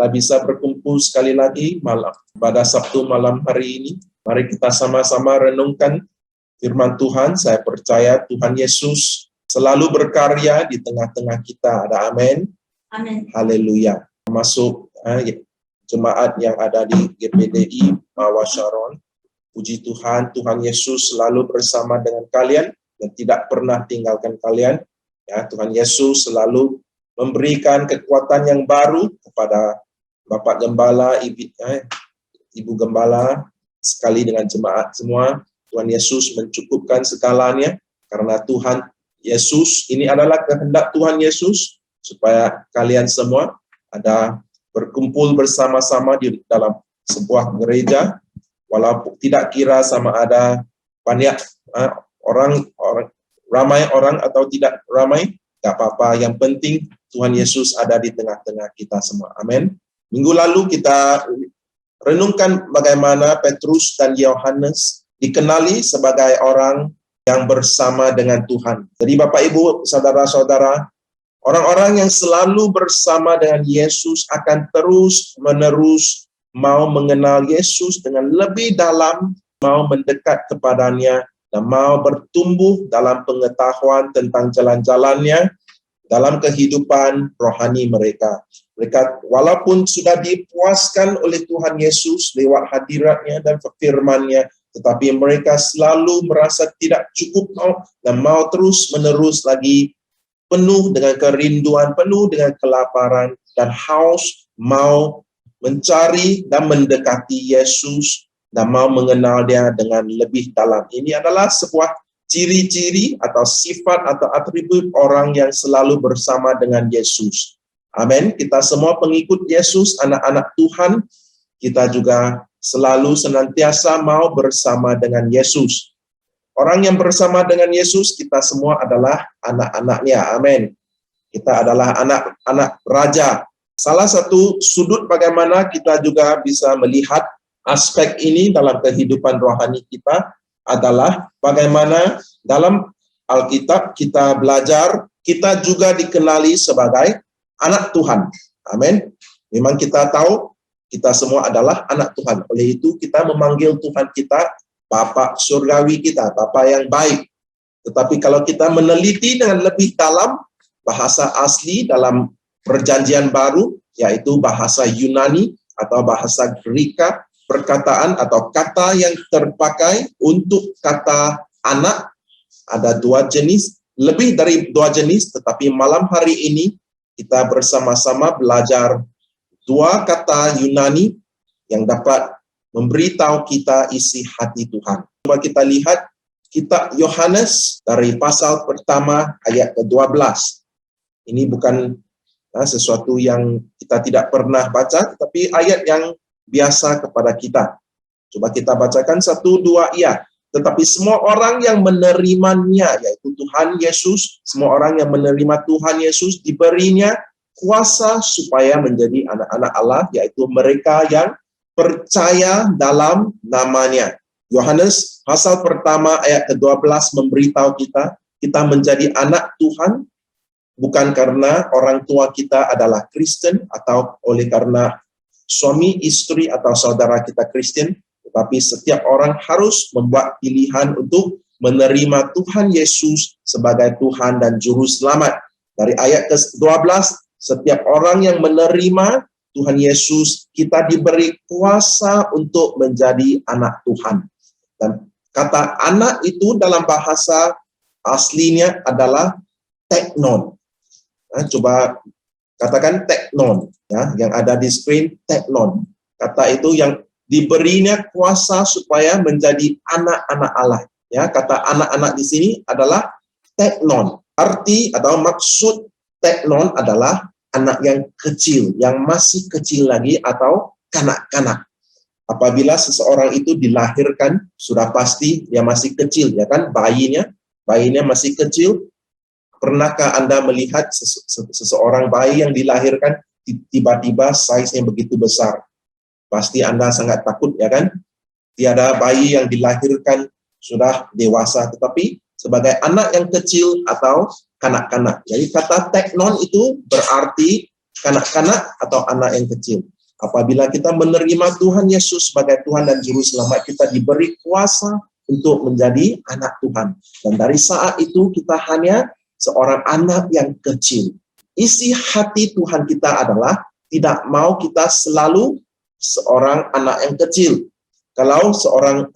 kita bisa berkumpul sekali lagi pada Sabtu malam hari ini. Mari kita sama-sama renungkan firman Tuhan. Saya percaya Tuhan Yesus selalu berkarya di tengah-tengah kita. Ada amin? Amin. Haleluya. Masuk jemaat yang ada di GPDI Mawar Sharon. Puji Tuhan, Tuhan Yesus selalu bersama dengan kalian dan tidak pernah tinggalkan kalian. Ya, Tuhan Yesus selalu memberikan kekuatan yang baru kepada Bapak Gembala, Ibu Gembala, sekali dengan jemaat semua. Tuhan Yesus mencukupkan segalanya karena Tuhan Yesus, ini adalah kehendak Tuhan Yesus supaya kalian semua ada berkumpul bersama-sama di dalam sebuah gereja, walaupun tidak kira sama ada banyak ramai orang atau tidak ramai, gak apa-apa. Yang penting Tuhan Yesus ada di tengah-tengah kita semua. Amin. Minggu lalu kita renungkan bagaimana Petrus dan Yohanes dikenali sebagai orang yang bersama dengan Tuhan. Jadi Bapak Ibu, saudara-saudara, orang-orang yang selalu bersama dengan Yesus akan terus-menerus mau mengenal Yesus dengan lebih dalam, mau mendekat kepadanya, dan mau bertumbuh dalam pengetahuan tentang jalan-jalannya dalam kehidupan rohani mereka. Mereka walaupun sudah dipuaskan oleh Tuhan Yesus lewat hadiratnya dan firman-Nya, tetapi mereka selalu merasa tidak cukup dan mau terus-menerus lagi penuh dengan kerinduan, penuh dengan kelaparan dan haus, mau mencari dan mendekati Yesus dan mau mengenal Dia dengan lebih dalam. Ini adalah sebuah ciri-ciri atau sifat atau atribut orang yang selalu bersama dengan Yesus. Amin. Kita semua pengikut Yesus, anak-anak Tuhan, kita juga selalu senantiasa mau bersama dengan Yesus. Orang yang bersama dengan Yesus, kita semua adalah anak-anaknya. Amin. Kita adalah anak-anak raja. Salah satu sudut bagaimana kita juga bisa melihat aspek ini dalam kehidupan rohani kita adalah bagaimana dalam Alkitab kita belajar, kita juga dikenali sebagai anak Tuhan. Amin. Memang kita tahu kita semua adalah anak Tuhan. Oleh itu kita memanggil Tuhan kita Bapa surgawi kita, Bapa yang baik. Tetapi kalau kita meneliti dengan lebih dalam, bahasa asli dalam Perjanjian Baru, yaitu bahasa Yunani atau bahasa Greka, perkataan atau kata yang terpakai untuk kata anak ada dua jenis, lebih dari dua jenis, tetapi malam hari ini kita bersama-sama belajar dua kata Yunani yang dapat memberitahu kita isi hati Tuhan. Coba kita lihat kitab Yohanes dari pasal pertama ayat ke-12. Ini bukan sesuatu yang kita tidak pernah baca, tapi ayat yang biasa kepada kita. Coba kita bacakan 1-2 ya. Tetapi semua orang yang menerimanya, yaitu Tuhan Yesus, semua orang yang menerima Tuhan Yesus diberinya kuasa supaya menjadi anak-anak Allah, yaitu mereka yang percaya dalam namanya. Yohanes pasal pertama ayat ke-12 memberitahu kita menjadi anak Tuhan bukan karena orang tua kita adalah Kristen atau oleh karena suami, istri, atau saudara kita Kristen, tetapi setiap orang harus membuat pilihan untuk menerima Tuhan Yesus sebagai Tuhan dan Juru Selamat. Dari ayat ke-12, setiap orang yang menerima Tuhan Yesus, kita diberi kuasa untuk menjadi anak Tuhan. Dan kata anak itu dalam bahasa aslinya adalah teknon. Nah, coba katakan teknon, ya, yang ada di screen, teknon. Kata itu yang diberinya kuasa supaya menjadi anak-anak Allah. Ya, kata anak-anak di sini adalah teknon. Arti atau maksud teknon adalah anak yang kecil, yang masih kecil lagi atau kanak-kanak. Apabila seseorang itu dilahirkan, sudah pasti dia masih kecil, ya kan? Bayinya masih kecil. Pernahkah Anda melihat seseorang bayi yang dilahirkan tiba-tiba size-nya begitu besar? Pasti Anda sangat takut, ya kan? Tiada bayi yang dilahirkan sudah dewasa, tetapi sebagai anak yang kecil atau kanak-kanak. Jadi kata teknon itu berarti kanak-kanak atau anak yang kecil. Apabila kita menerima Tuhan Yesus sebagai Tuhan dan Juru Selamat, kita diberi kuasa untuk menjadi anak Tuhan. Dan dari saat itu kita hanya seorang anak yang kecil. Isi hati Tuhan kita adalah tidak mau kita selalu seorang anak yang kecil. Kalau seorang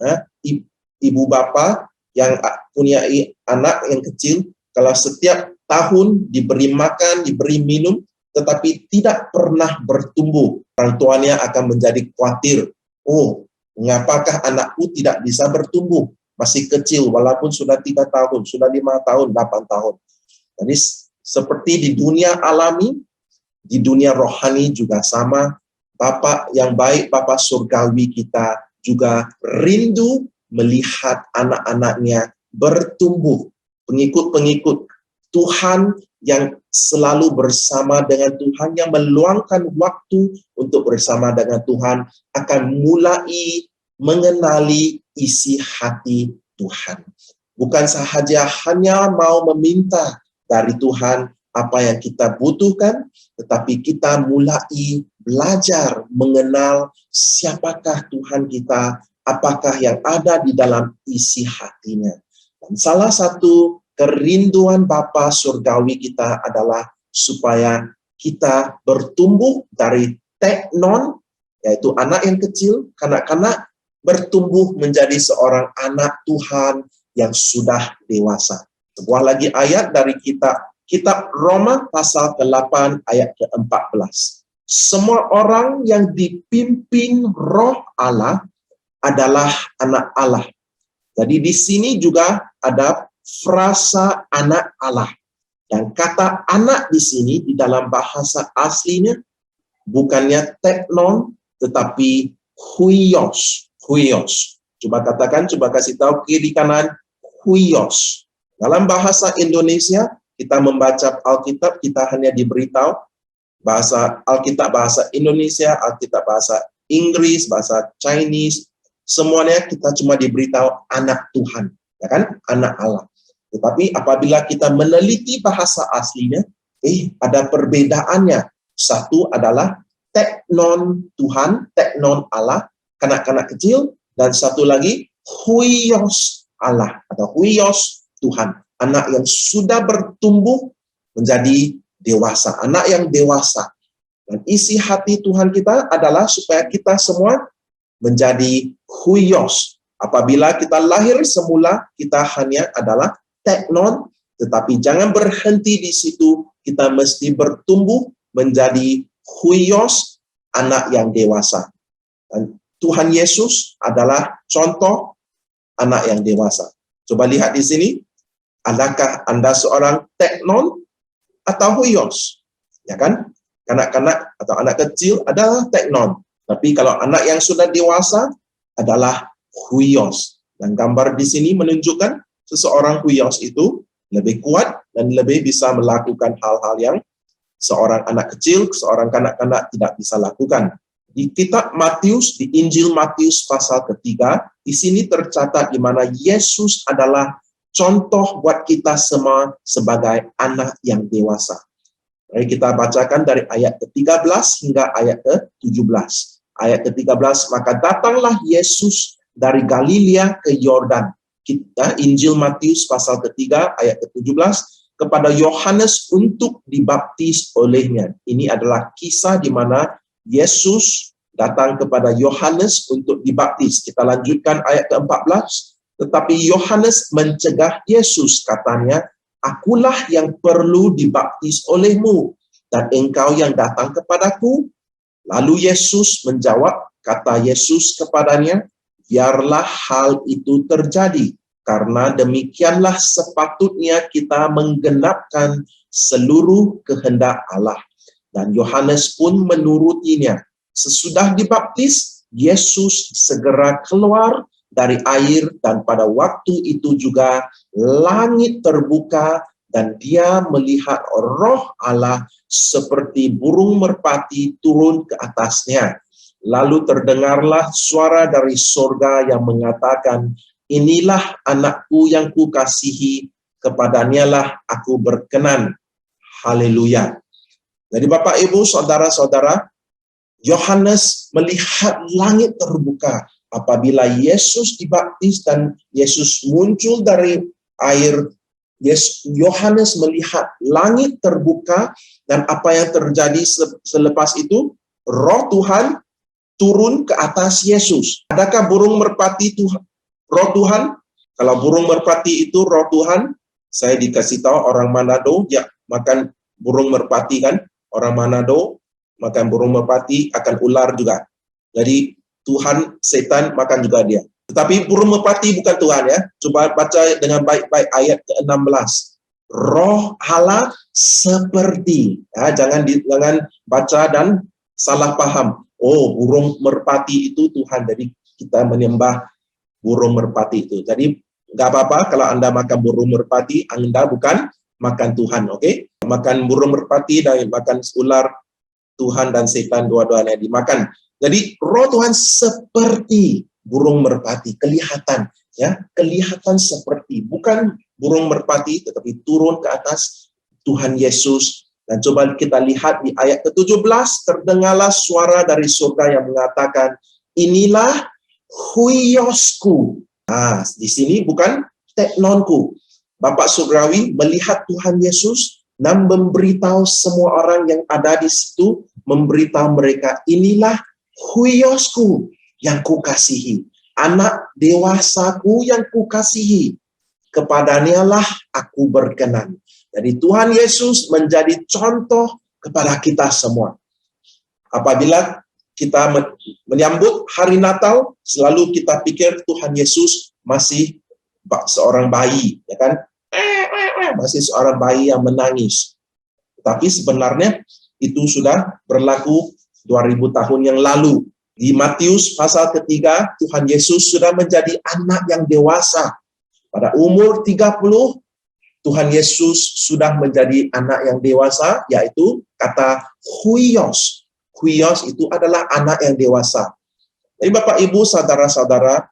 ibu bapa yang punya anak yang kecil, kalau setiap tahun diberi makan, diberi minum, tetapi tidak pernah bertumbuh, orang tuanya akan menjadi khawatir. Oh, mengapakah anakku tidak bisa bertumbuh? Masih kecil, walaupun sudah 3 tahun, sudah 5 tahun, 8 tahun. Jadi seperti di dunia alami, di dunia rohani juga sama. Bapak yang baik, Bapak surgawi kita juga rindu melihat anak-anaknya bertumbuh. Pengikut-pengikut Tuhan yang selalu bersama dengan Tuhan, yang meluangkan waktu untuk bersama dengan Tuhan, akan mulai mengenali isi hati Tuhan. Bukan sahaja hanya mau meminta dari Tuhan apa yang kita butuhkan, tetapi kita mulai belajar mengenal siapakah Tuhan kita, apakah yang ada di dalam isi hatinya. Dan salah satu kerinduan Bapa surgawi kita adalah supaya kita bertumbuh dari teknon, yaitu anak yang kecil, kanak-kanak, bertumbuh menjadi seorang anak Tuhan yang sudah dewasa. Sebuah lagi ayat dari kitab Roma pasal ke-8 ayat ke-14. Semua orang yang dipimpin Roh Allah adalah anak Allah. Jadi di sini juga ada frasa anak Allah. Dan kata anak di sini di dalam bahasa aslinya bukannya teknon, tetapi huios. Huios. Coba katakan, coba kasih tahu kiri kanan, huios. Dalam bahasa Indonesia, kita membaca Alkitab, kita hanya diberitahu bahasa Alkitab bahasa Indonesia, Alkitab bahasa Inggris, bahasa Chinese, semuanya kita cuma diberitahu anak Tuhan, ya kan? Anak Allah. Tetapi apabila kita meneliti bahasa aslinya, ada perbedaannya. Satu adalah teknon Tuhan, teknon Allah, kanak-kanak kecil, dan satu lagi huios Allah atau huios Tuhan, anak yang sudah bertumbuh menjadi dewasa, anak yang dewasa. Dan isi hati Tuhan kita adalah supaya kita semua menjadi huios. Apabila kita lahir semula, kita hanya adalah teknon, tetapi jangan berhenti di situ. Kita mesti bertumbuh menjadi huios, anak yang dewasa. Dan Tuhan Yesus adalah contoh anak yang dewasa. Coba lihat di sini, adakah Anda seorang teknon atau huios? Ya kan? Kanak-kanak atau anak kecil adalah teknon. Tapi kalau anak yang sudah dewasa adalah huios. Dan gambar di sini menunjukkan seseorang huios itu lebih kuat dan lebih bisa melakukan hal-hal yang seorang anak kecil, seorang kanak-kanak tidak bisa lakukan. Di kitab Matius, di Injil Matius pasal ketiga, di sini tercatat di mana Yesus adalah contoh buat kita semua sebagai anak yang dewasa. Mari kita bacakan dari ayat ke-13 hingga ayat ke-17. Ayat ke-13, maka datanglah Yesus dari Galilea ke Yordan. Kita Injil Matius pasal ketiga ayat ke-17, kepada Yohanes untuk dibaptis olehnya. Ini adalah kisah di mana Yesus datang kepada Yohanes untuk dibaptis. Kita lanjutkan ayat ke-14. Tetapi Yohanes mencegah Yesus, katanya, akulah yang perlu dibaptis olehmu, dan engkau yang datang kepadaku. Lalu Yesus menjawab, kata Yesus kepadanya, biarlah hal itu terjadi, karena demikianlah sepatutnya kita menggenapkan seluruh kehendak Allah. Dan Yohanes pun menurutinya. Sesudah dibaptis, Yesus segera keluar dari air, dan pada waktu itu juga langit terbuka, dan dia melihat Roh Allah seperti burung merpati turun ke atasnya. Lalu terdengarlah suara dari surga yang mengatakan, inilah anakku yang kukasihi, kepadanya lah aku berkenan. Haleluya. Jadi Bapak, Ibu, saudara-saudara, Yohanes melihat langit terbuka apabila Yesus dibaptis dan Yesus muncul dari air. Yohanes melihat langit terbuka, dan apa yang terjadi selepas itu? Roh Tuhan turun ke atas Yesus. Adakah burung merpati Tuhan, roh Tuhan? Kalau burung merpati itu roh Tuhan, saya dikasih tahu orang Manado ya makan burung merpati kan? Orang Manado makan burung merpati, akan ular juga. Jadi Tuhan, setan makan juga dia. Tetapi burung merpati bukan Tuhan ya. Coba baca dengan baik-baik ayat ke-16. Roh Allah seperti, ya, jangan baca dan salah paham. Oh, burung merpati itu Tuhan, jadi kita menyembah burung merpati itu. Jadi nggak apa-apa kalau Anda makan burung merpati, Anda bukan makan Tuhan, oke? Makan burung merpati dan makan ular, Tuhan dan setan dua-duanya dimakan. Jadi roh Tuhan seperti burung merpati, kelihatan ya, kelihatan seperti, bukan burung merpati tetapi turun ke atas Tuhan Yesus. Dan coba kita lihat di ayat ke-17, terdengarlah suara dari surga yang mengatakan, inilah huiosku. Nah, di sini bukan teknonku. Bapak surgawi melihat Tuhan Yesus dan memberitahu semua orang yang ada di situ, memberitahu mereka, inilah huiosku yang kukasihi, anak dewasaku yang kukasihi, kepadanya lah aku berkenan. Jadi Tuhan Yesus menjadi contoh kepada kita semua. Apabila kita menyambut hari Natal, selalu kita pikir Tuhan Yesus masih seorang bayi, ya kan? Masih seorang bayi yang menangis. Tapi sebenarnya itu sudah berlaku 2000 tahun yang lalu. Di Matius pasal ketiga, Tuhan Yesus sudah menjadi anak yang dewasa. Pada umur 30, Tuhan Yesus sudah menjadi anak yang dewasa, yaitu kata huios. Huios itu adalah anak yang dewasa. Jadi Bapak, Ibu, saudara-saudara,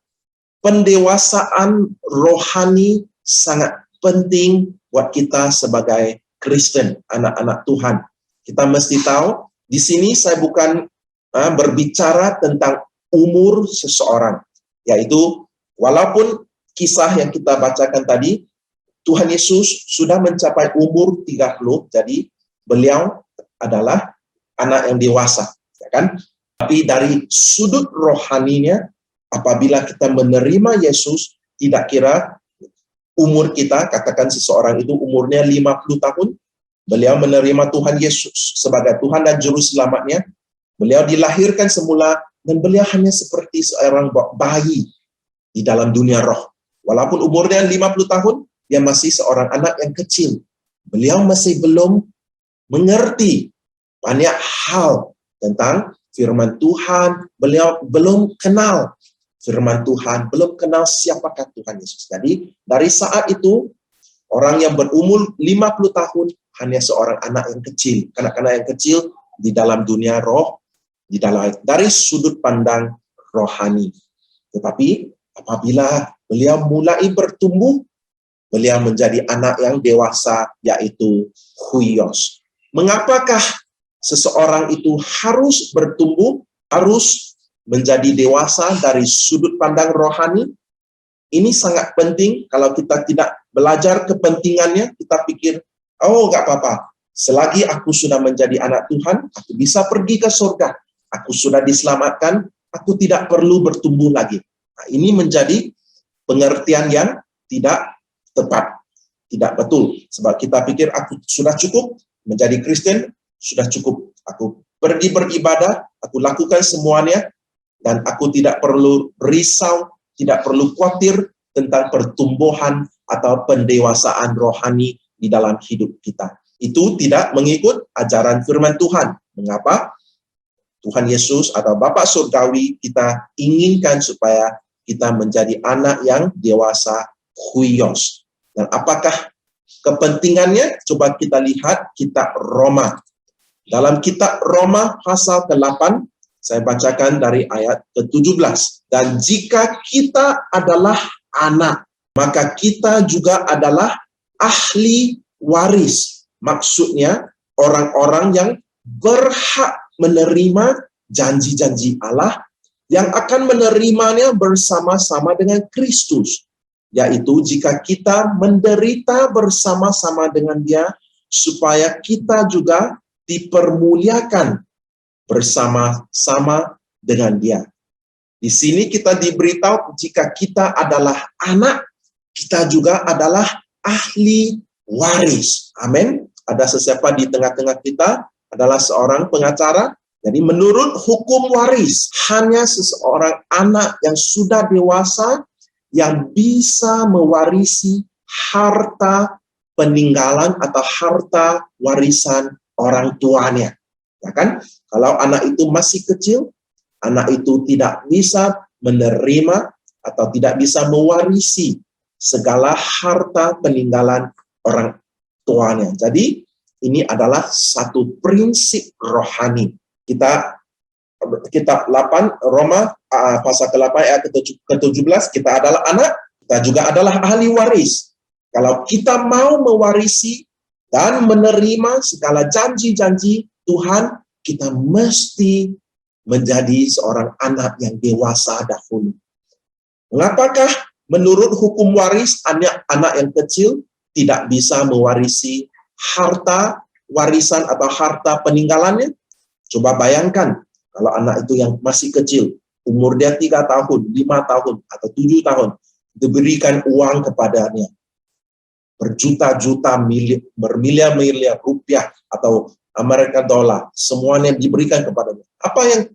pendewasaan rohani sangat penting buat kita sebagai Kristen, anak-anak Tuhan. Kita mesti tahu, di sini saya bukan berbicara tentang umur seseorang, yaitu walaupun kisah yang kita bacakan tadi, Tuhan Yesus sudah mencapai umur 30, jadi beliau adalah anak yang dewasa, ya kan? Tapi dari sudut rohaninya, apabila kita menerima Yesus, tidak kira umur kita, katakan seseorang itu umurnya 50 tahun, beliau menerima Tuhan Yesus sebagai Tuhan dan Juru Selamatnya, beliau dilahirkan semula, dan beliau hanya seperti seorang bayi di dalam dunia roh. Walaupun umurnya 50 tahun, dia masih seorang anak yang kecil. Beliau masih belum mengerti banyak hal tentang firman Tuhan. Beliau belum kenal firman Tuhan, belum kenal siapakah Tuhan Yesus. Jadi dari saat itu, orang yang berumur 50 tahun hanya seorang anak yang kecil. Kanak-kanak yang kecil di dalam dunia roh, dari sudut pandang rohani. Tetapi apabila beliau mulai bertumbuh, beliau menjadi anak yang dewasa, yaitu huios. Mengapakah seseorang itu harus bertumbuh, harus menjadi dewasa dari sudut pandang rohani? Ini sangat penting. Kalau kita tidak belajar kepentingannya, kita pikir, oh nggak apa-apa, selagi aku sudah menjadi anak Tuhan, aku bisa pergi ke surga. Aku sudah diselamatkan, aku tidak perlu bertumbuh lagi. Nah, ini menjadi pengertian yang tidak tepat, tidak betul. Sebab kita pikir aku sudah cukup menjadi Kristen, sudah cukup. Aku pergi beribadah, aku lakukan semuanya, dan aku tidak perlu risau, tidak perlu khawatir tentang pertumbuhan atau pendewasaan rohani di dalam hidup kita. Itu tidak mengikut ajaran firman Tuhan. Mengapa? Tuhan Yesus atau Bapa Surgawi kita inginkan supaya kita menjadi anak yang dewasa, huios. Dan apakah kepentingannya? Coba kita lihat kitab Roma. Dalam kitab Roma pasal ke-8, saya bacakan dari ayat ke-17. Dan jika kita adalah anak, maka kita juga adalah ahli waris. Maksudnya orang-orang yang berhak menerima janji-janji Allah yang akan menerimanya bersama-sama dengan Kristus. Yaitu jika kita menderita bersama-sama dengan Dia, supaya kita juga dipermuliakan bersama-sama dengan Dia. Di sini kita diberitahu jika kita adalah anak, kita juga adalah ahli waris. Amin. Ada sesiapa di tengah-tengah kita adalah seorang pengacara. Jadi menurut hukum waris, hanya seseorang anak yang sudah dewasa yang bisa mewarisi harta peninggalan atau harta warisan orang tuanya. Ya kan? Kalau anak itu masih kecil, anak itu tidak bisa menerima atau tidak bisa mewarisi segala harta peninggalan orang tuanya. Jadi ini adalah satu prinsip rohani. Kitab 8 Roma pasal ke-8 ayat ke-17, kita adalah anak, kita juga adalah ahli waris. Kalau kita mau mewarisi dan menerima segala janji-janji Tuhan, kita mesti menjadi seorang anak yang dewasa dahulu. Mengapakah menurut hukum waris anak yang kecil tidak bisa mewarisi harta warisan atau harta peninggalannya? Coba bayangkan kalau anak itu yang masih kecil, umur dia 3 tahun, 5 tahun, atau 7 tahun, diberikan uang kepadanya berjuta-juta, bermiliar-miliar rupiah atau Amerika dolar, semuanya diberikan kepadanya. Apa yang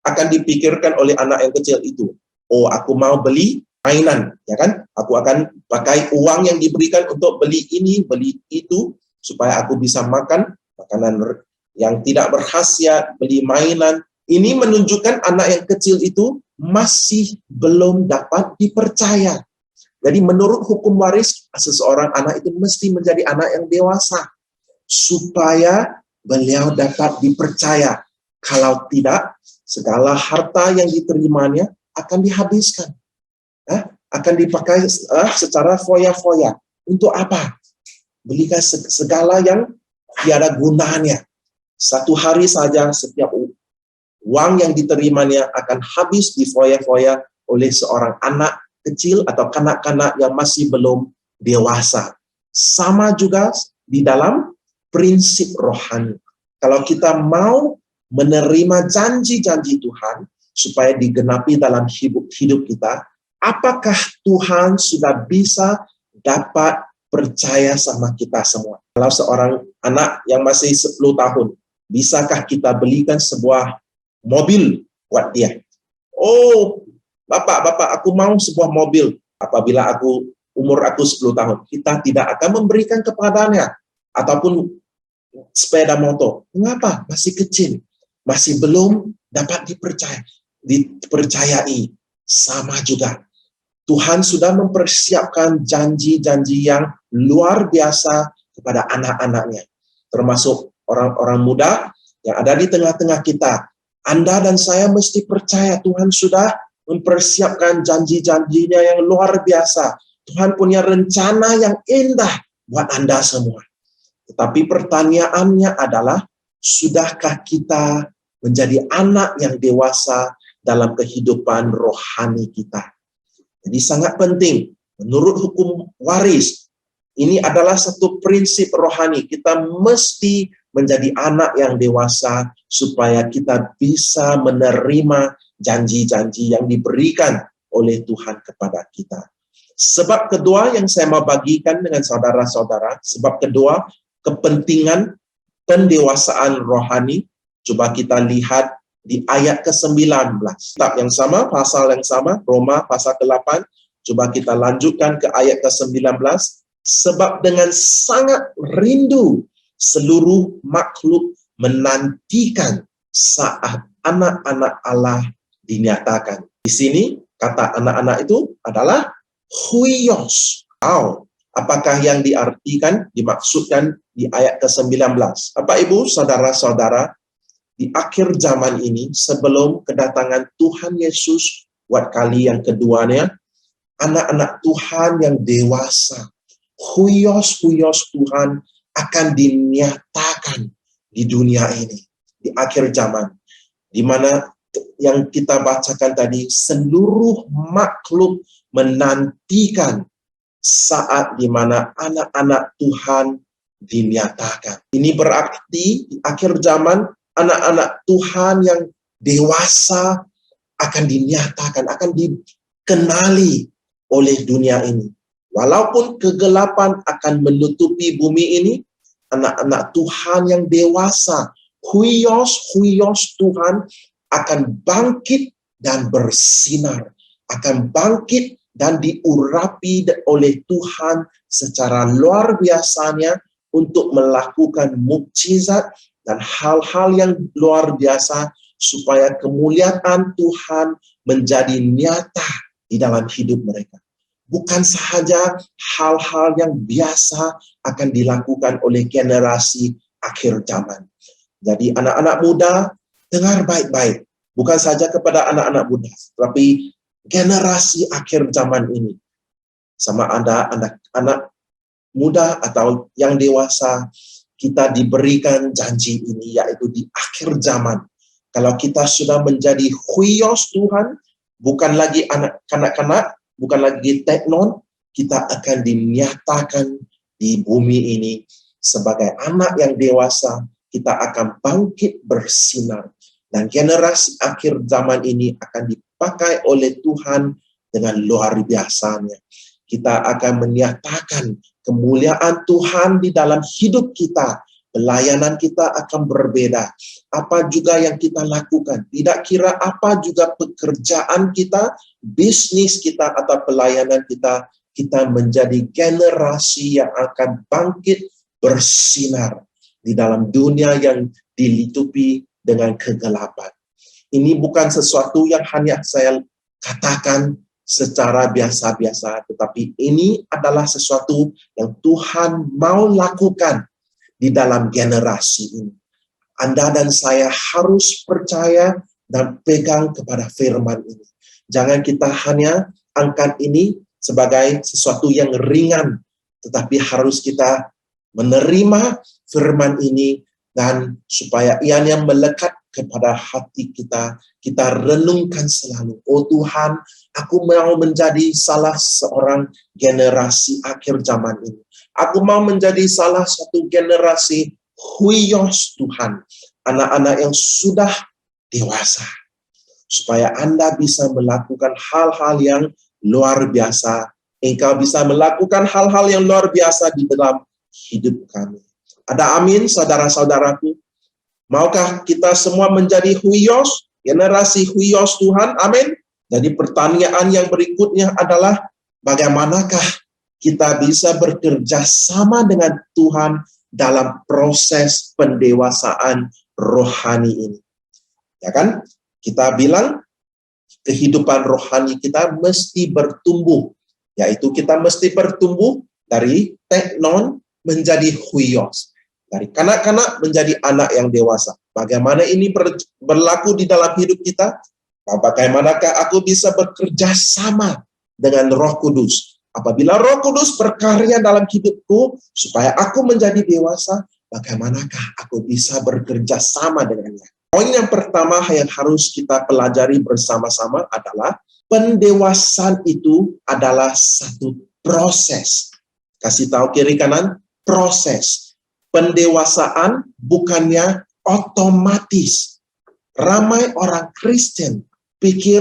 akan dipikirkan oleh anak yang kecil itu? Oh, aku mau beli mainan, ya kan? Aku akan pakai uang yang diberikan untuk beli ini, beli itu, supaya aku bisa makan makanan yang tidak berkhasiat, beli mainan. Ini menunjukkan anak yang kecil itu masih belum dapat dipercaya. Jadi menurut hukum waris, seseorang anak itu mesti menjadi anak yang dewasa, supaya beliau dapat dipercaya. Kalau tidak, segala harta yang diterimanya akan dihabiskan. Akan dipakai secara foya-foya. Untuk apa? Belikan segala yang tiada gunanya. Satu hari saja setiap uang yang diterimanya akan habis di foya-foya oleh seorang anak kecil atau kanak-kanak yang masih belum dewasa. Sama juga di dalam prinsip rohani. Kalau kita mau menerima janji-janji Tuhan supaya digenapi dalam hidup kita, apakah Tuhan sudah bisa dapat percaya sama kita semua? Kalau seorang anak yang masih 10 tahun, bisakah kita belikan sebuah mobil buat dia? Oh, Bapak, aku mau sebuah mobil. Apabila umur aku 10 tahun, kita tidak akan memberikan kepadanya. Ataupun sepeda motor. Mengapa? Masih kecil. Masih belum dapat dipercayai. Sama juga. Tuhan sudah mempersiapkan janji-janji yang luar biasa kepada anak-anaknya. Termasuk orang-orang muda yang ada di tengah-tengah kita. Anda dan saya mesti percaya Tuhan sudah mempersiapkan janji-janjinya yang luar biasa. Tuhan punya rencana yang indah buat Anda semua. Tetapi pertanyaannya adalah, sudahkah kita menjadi anak yang dewasa dalam kehidupan rohani kita? Jadi sangat penting, menurut hukum waris, ini adalah satu prinsip rohani. Kita mesti menjadi anak yang dewasa supaya kita bisa menerima janji-janji yang diberikan oleh Tuhan kepada kita. Sebab kedua yang saya mau bagikan dengan saudara-saudara, sebab kedua, kepentingan pendewasaan rohani. Coba kita lihat di ayat ke-19. Kitab yang sama, pasal yang sama, Roma pasal ke-8. Coba kita lanjutkan ke ayat ke-19. Sebab dengan sangat rindu seluruh makhluk menantikan saat anak-anak Allah dinyatakan. Di sini kata anak-anak itu adalah huios. Apakah yang dimaksudkan di ayat ke-19? Bapak Ibu, saudara-saudara, di akhir zaman ini, sebelum kedatangan Tuhan Yesus buat kali yang keduanya, anak-anak Tuhan yang dewasa, huios Tuhan akan dinyatakan di dunia ini. di akhir zaman, di mana yang kita bacakan tadi, seluruh makhluk menantikan saat di mana anak-anak Tuhan dinyatakan. Ini berarti di akhir zaman anak-anak Tuhan yang dewasa akan dinyatakan, akan dikenali oleh dunia ini. Walaupun kegelapan akan menutupi bumi ini, anak-anak Tuhan yang dewasa, huios Tuhan akan bangkit dan bersinar, akan bangkit dan diurapi oleh Tuhan secara luar biasanya untuk melakukan mukjizat dan hal-hal yang luar biasa supaya kemuliaan Tuhan menjadi nyata di dalam hidup mereka. Bukan sahaja hal-hal yang biasa akan dilakukan oleh generasi akhir zaman. Jadi anak-anak muda, dengar baik-baik. Bukan saja kepada anak-anak muda, tapi generasi akhir zaman ini. Sama ada anak-anak muda atau yang dewasa, kita diberikan janji ini, yaitu di akhir zaman. Kalau kita sudah menjadi huios Tuhan, bukan lagi anak kanak-kanak, bukan lagi teknon, kita akan dinyatakan di bumi ini sebagai anak yang dewasa. Kita akan bangkit bersinar. Dan generasi akhir zaman ini akan dipakai oleh Tuhan dengan luar biasanya. Kita akan menyatakan kemuliaan Tuhan di dalam hidup kita. Pelayanan kita akan berbeda. Apa juga yang kita lakukan, tidak kira apa juga pekerjaan kita, bisnis kita atau pelayanan kita, kita menjadi generasi yang akan bangkit bersinar di dalam dunia yang dilitupi dengan kegelapan. Ini bukan sesuatu yang hanya saya katakan secara biasa-biasa, tetapi ini adalah sesuatu yang Tuhan mau lakukan di dalam generasi ini. Anda dan saya harus percaya dan pegang kepada firman ini. Jangan kita hanya angkat ini sebagai sesuatu yang ringan, tetapi harus kita menerima firman ini dan supaya ianya melekat kepada hati kita, kita renungkan selalu. Oh Tuhan, aku mau menjadi salah seorang generasi akhir zaman ini. Aku mau menjadi salah satu generasi huios Tuhan, anak-anak yang sudah dewasa, supaya Anda bisa melakukan hal-hal yang luar biasa. Engkau bisa melakukan hal-hal yang luar biasa di dalam hidup kami. Ada amin, saudara-saudaraku? Maukah kita semua menjadi huios, generasi huios Tuhan? Amin. Jadi pertanyaan yang berikutnya adalah, bagaimanakah kita bisa bekerja sama dengan Tuhan dalam proses pendewasaan rohani ini? Ya kan? Kita bilang kehidupan rohani kita mesti bertumbuh, yaitu kita mesti bertumbuh dari teknon menjadi huios, dari kanak-kanak menjadi anak yang dewasa. Bagaimana ini berlaku di dalam hidup kita? Bagaimanakah aku bisa bekerja sama dengan Roh Kudus? Apabila Roh Kudus berkarya dalam hidupku supaya aku menjadi dewasa, bagaimanakah aku bisa bekerja sama dengannya? Poin yang pertama yang harus kita pelajari bersama-sama adalah pendewasaan itu adalah satu proses. Kasih tahu kiri kanan, proses. Pendewasaan bukannya otomatis. Ramai orang Kristen pikir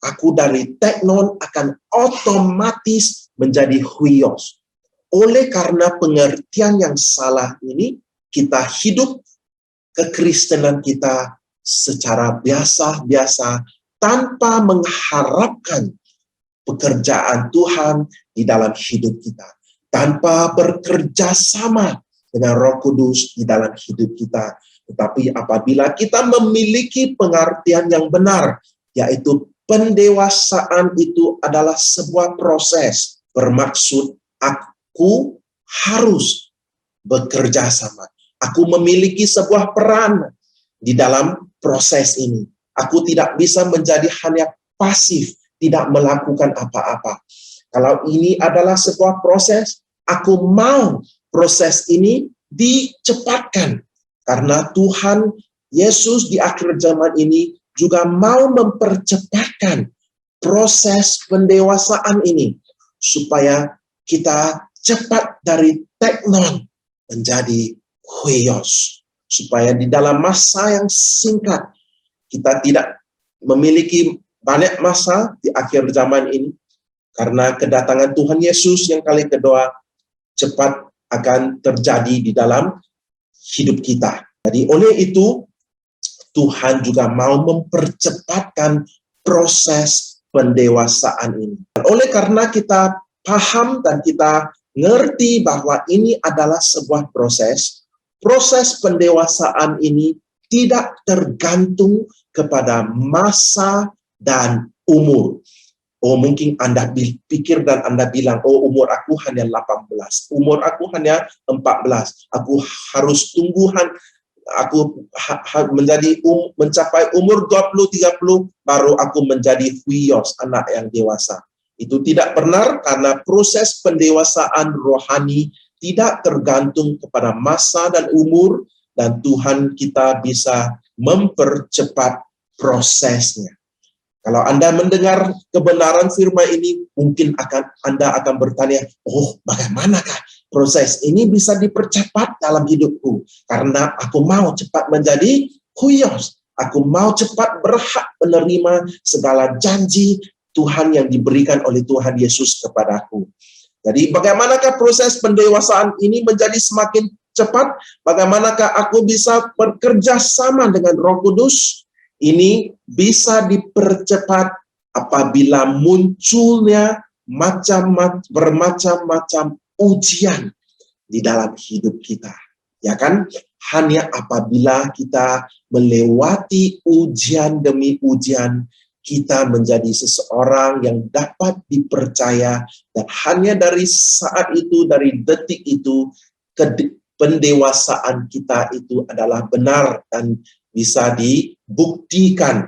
aku dari teknon akan otomatis menjadi huios. Oleh karena pengertian yang salah ini, kita hidup kekristenan kita secara biasa-biasa tanpa mengharapkan pekerjaan Tuhan di dalam hidup kita, tanpa bekerja sama dengan Roh Kudus di dalam hidup kita. Tetapi apabila kita memiliki pengertian yang benar, yaitu pendewasaan itu adalah sebuah proses, bermaksud aku harus bekerja sama. Aku memiliki sebuah peran di dalam proses ini. Aku tidak bisa menjadi hanya pasif, tidak melakukan apa-apa. Kalau ini adalah sebuah proses, aku mau proses ini dicepatkan. Karena Tuhan Yesus di akhir zaman ini juga mau mempercepatkan proses pendewasaan ini supaya kita cepat dari teknon menjadi huios, supaya di dalam masa yang singkat kita tidak memiliki banyak masa di akhir zaman ini, karena kedatangan Tuhan Yesus yang kali kedua cepat akan terjadi di dalam hidup kita. Jadi oleh itu Tuhan juga mau mempercepatkan proses pendewasaan ini. Dan oleh karena kita paham dan kita ngerti bahwa ini adalah sebuah proses pendewasaan ini tidak tergantung kepada masa dan umur. Oh, mungkin Anda pikir dan Anda bilang, oh, umur aku hanya 18, umur aku hanya 14, aku harus tungguhan, aku mencapai umur 20-30 baru aku menjadi huios, anak yang dewasa. Itu tidak benar, karena proses pendewasaan rohani tidak tergantung kepada masa dan umur, dan Tuhan kita bisa mempercepat prosesnya. Kalau Anda mendengar kebenaran firman ini, mungkin Anda akan bertanya, oh, bagaimanakah proses ini bisa dipercepat dalam hidupku? Karena aku mau cepat menjadi huios. Aku mau cepat berhak menerima segala janji Tuhan yang diberikan oleh Tuhan Yesus kepadaku. Jadi bagaimanakah proses pendewasaan ini menjadi semakin cepat? Bagaimanakah aku bisa bekerja sama dengan Roh Kudus? Ini bisa dipercepat apabila munculnya bermacam-macam ujian di dalam hidup kita. Ya kan? Hanya apabila kita melewati ujian demi ujian, kita menjadi seseorang yang dapat dipercaya, dan hanya dari saat itu, dari detik itu, pendewasaan kita itu adalah benar dan bisa dibuktikan.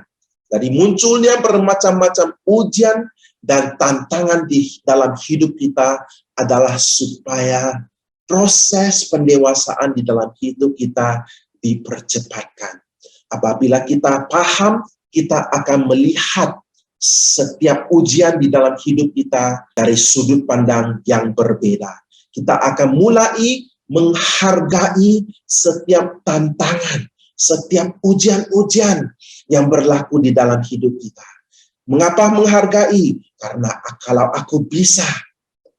Jadi munculnya bermacam-macam ujian dan tantangan di dalam hidup kita adalah supaya proses pendewasaan di dalam hidup kita dipercepatkan. Apabila kita paham, kita akan melihat setiap ujian di dalam hidup kita dari sudut pandang yang berbeda. Kita akan mulai menghargai setiap tantangan, setiap ujian-ujian yang berlaku di dalam hidup kita. Mengapa menghargai? Karena kalau aku bisa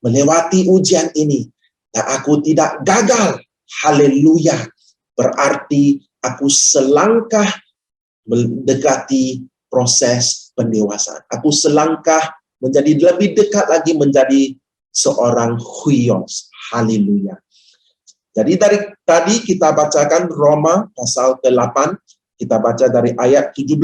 melewati ujian ini dan aku tidak gagal, haleluya, berarti aku selangkah mendekati proses pendewasaan. Aku selangkah menjadi lebih dekat lagi menjadi seorang huios. Haleluya. Jadi dari tadi kita bacakan Roma pasal ke-8, kita baca dari ayat 17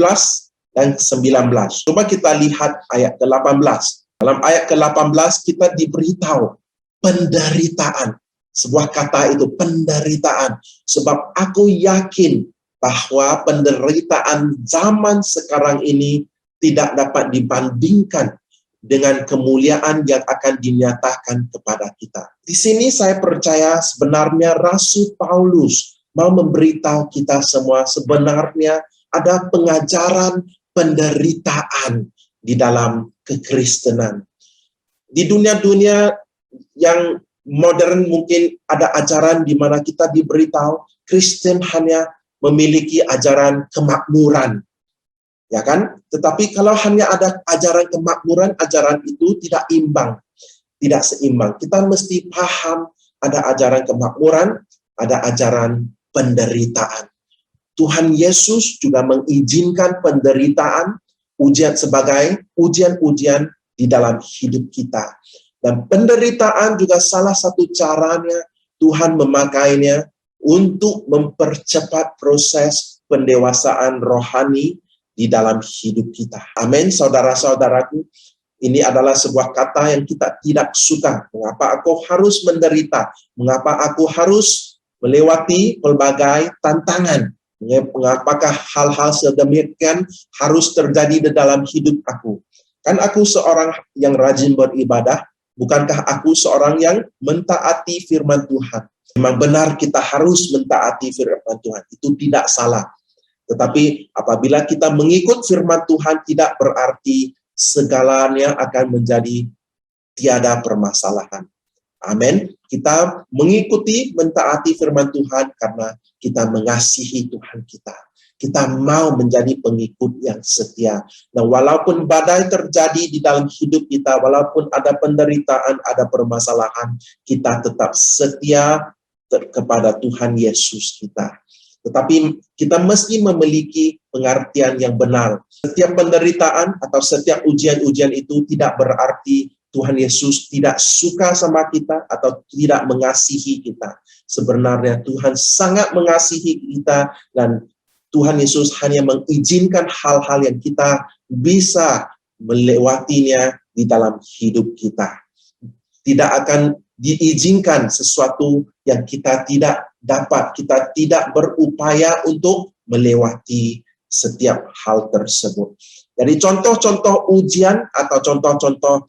dan 19. Coba kita lihat ayat ke-18. Dalam ayat ke-18 kita diberitahu penderitaan. Sebuah kata itu, penderitaan. Sebab aku yakin bahwa penderitaan zaman sekarang ini tidak dapat dibandingkan dengan kemuliaan yang akan dinyatakan kepada kita. Di sini saya percaya sebenarnya Rasul Paulus mau memberitahu kita semua sebenarnya ada pengajaran penderitaan di dalam kekristenan. Di dunia-dunia yang modern mungkin ada ajaran di mana kita diberitahu Kristen hanya memiliki ajaran kemakmuran. Ya kan? Tetapi kalau hanya ada ajaran kemakmuran, ajaran itu tidak imbang, tidak seimbang. Kita mesti paham ada ajaran kemakmuran, ada ajaran penderitaan. Tuhan Yesus juga mengizinkan penderitaan, ujian sebagai ujian-ujian di dalam hidup kita. Dan penderitaan juga salah satu caranya Tuhan memakainya untuk mempercepat proses pendewasaan rohani di dalam hidup kita. Amin, saudara-saudaraku. Ini adalah sebuah kata yang kita tidak suka. Mengapa aku harus menderita? Mengapa aku harus melewati pelbagai tantangan? Mengapakah hal-hal sedemikian harus terjadi di dalam hidup aku? Kan aku seorang yang rajin beribadah. Bukankah aku seorang yang mentaati firman Tuhan? Memang benar kita harus mentaati firman Tuhan. Itu tidak salah. Tetapi apabila kita mengikut firman Tuhan, tidak berarti segalanya akan menjadi tiada permasalahan. Amin. Kita mengikuti, mentaati firman Tuhan karena kita mengasihi Tuhan kita. Kita mau menjadi pengikut yang setia. Nah, walaupun badai terjadi di dalam hidup kita, walaupun ada penderitaan, ada permasalahan, kita tetap setia kepada Tuhan Yesus kita. Tetapi kita mesti memiliki pengertian yang benar. Setiap penderitaan atau setiap ujian-ujian itu tidak berarti Tuhan Yesus tidak suka sama kita atau tidak mengasihi kita. Sebenarnya Tuhan sangat mengasihi kita, dan Tuhan Yesus hanya mengizinkan hal-hal yang kita bisa melewatinya di dalam hidup kita. Tidak akan diizinkan sesuatu yang kita tidak dapat, kita tidak berupaya untuk melewati setiap hal tersebut. Jadi contoh-contoh ujian atau contoh-contoh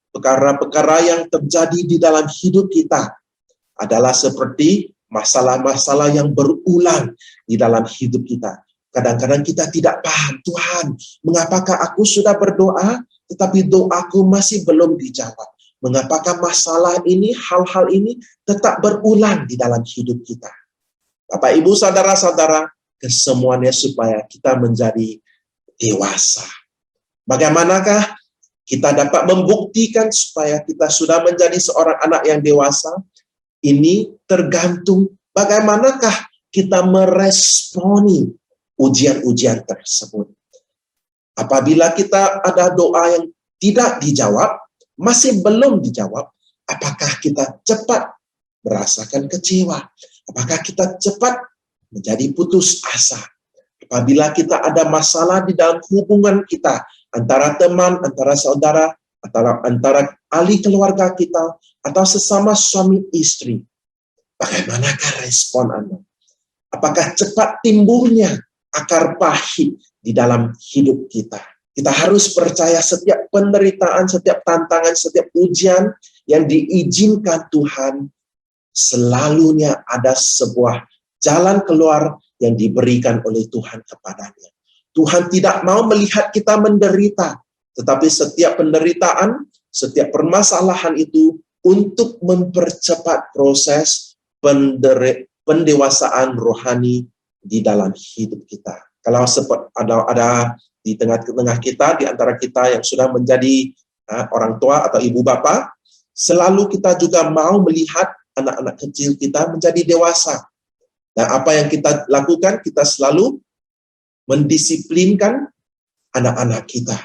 perkara-perkara yang terjadi di dalam hidup kita adalah seperti masalah-masalah yang berulang di dalam hidup kita. Kadang-kadang kita tidak paham, Tuhan, mengapakah aku sudah berdoa, tetapi doaku masih belum dijawab? Mengapakah masalah ini, hal-hal ini tetap berulang di dalam hidup kita? Bapak, Ibu, saudara-saudara, kesemuanya supaya kita menjadi dewasa. Bagaimanakah kita dapat membuktikan supaya kita sudah menjadi seorang anak yang dewasa? Ini tergantung bagaimanakah kita meresponi ujian-ujian tersebut. Apabila kita ada doa yang tidak dijawab, masih belum dijawab, apakah kita cepat merasakan kecewa? Apakah kita cepat menjadi putus asa? Apabila kita ada masalah di dalam hubungan kita, antara teman, antara saudara, antara ahli keluarga kita, atau sesama suami istri, bagaimanakah respon Anda? Apakah cepat timbulnya akar pahit di dalam hidup kita? Kita harus percaya setiap penderitaan, setiap tantangan, setiap ujian yang diizinkan Tuhan, selalunya ada sebuah jalan keluar yang diberikan oleh Tuhan kepadanya. Tuhan tidak mau melihat kita menderita, tetapi setiap penderitaan, setiap permasalahan itu untuk mempercepat proses pendewasaan rohani di dalam hidup kita. Kalau ada di tengah-tengah kita, di antara kita yang sudah menjadi orang tua atau ibu bapa, selalu kita juga mau melihat anak-anak kecil kita menjadi dewasa. Dan apa yang kita lakukan, kita selalu mendisiplinkan anak-anak kita.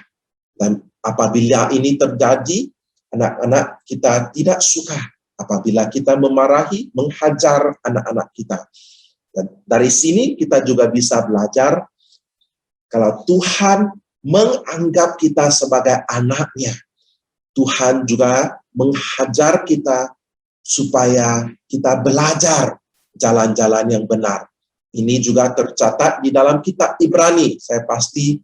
Dan apabila ini terjadi, anak-anak kita tidak suka apabila kita memarahi, menghajar anak-anak kita. Dan dari sini kita juga bisa belajar kalau Tuhan menganggap kita sebagai anaknya, Tuhan juga menghajar kita supaya kita belajar jalan-jalan yang benar. Ini juga tercatat di dalam kitab Ibrani. Saya pasti